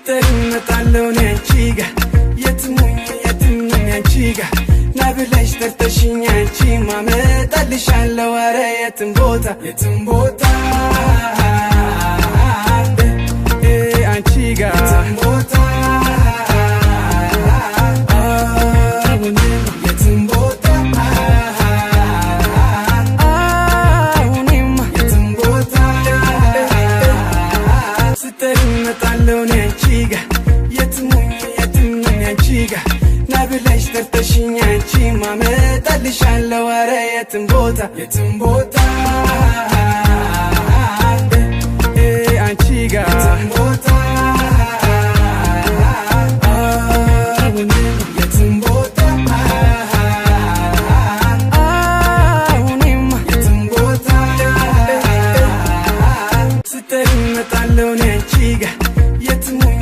ስተርመጣለው ነንቺጋ የትሙኝ ነንቺጋ ናብለሽ ተርተሽኝ አንቺ ማመጣልሻለው አረ የትም ቦታ አንቺጋ ስተርመጣለው ነንቺጋ የትሙኝ ነንቺጋ ናብለሽ ተርተሽኝ አንቺ ማመጣልሻለው አረ የትም ቦታ አንቺጋ ስተርመጣለው ነንቺጋ የትሙኝ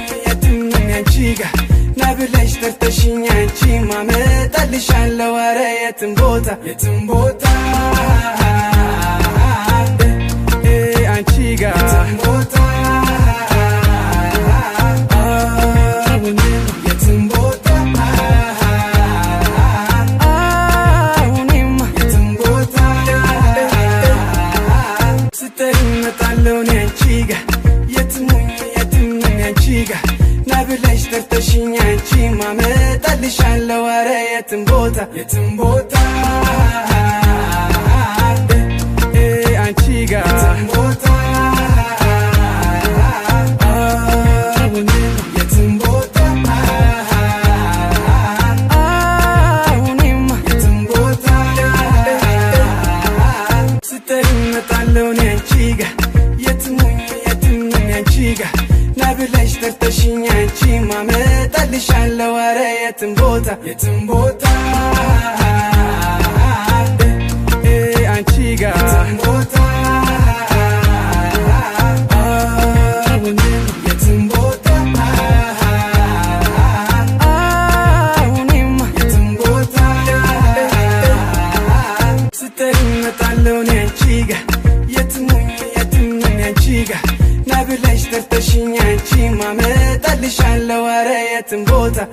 ነንቺጋ ናብለሽ ተርተሽኝ አንቺ ማመጣልሻለው አረ የትም ቦታ አንቺጋ ስተርመጣለው ነንቺጋ የትሙኝ ነንቺጋ ናብለሽ ተርተሽኝ አንቺ ማመጣልሻለው አረ የትም ቦታ አንቺጋ ስተርመጣለው ነንቺጋ የትሙኝ ነንቺጋ ናብለሽ ተርተሽኝ አንቺ ማመጣልሻለው አረ የትም ቦታ አንቺጋ ስተርመጣለው ነንቺጋ የትሙኝ ነንቺጋ ናብለሽ ተርተሽኝ አንቺ ማመጣልሻለው አረ የትም ቦታ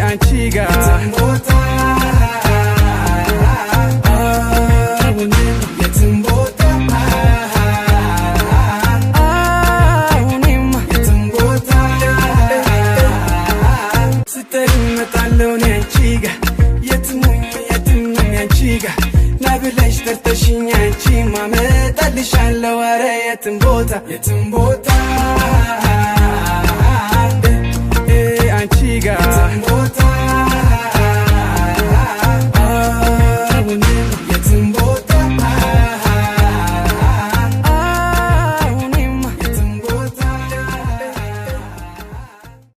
አንቺጋ ስተርመጣለው ነንቺጋ የትሙኝ ነንቺጋ ናብለሽ ተርተሽኝ አንቺ ማመጣልሻለው አረ የትም ቦታ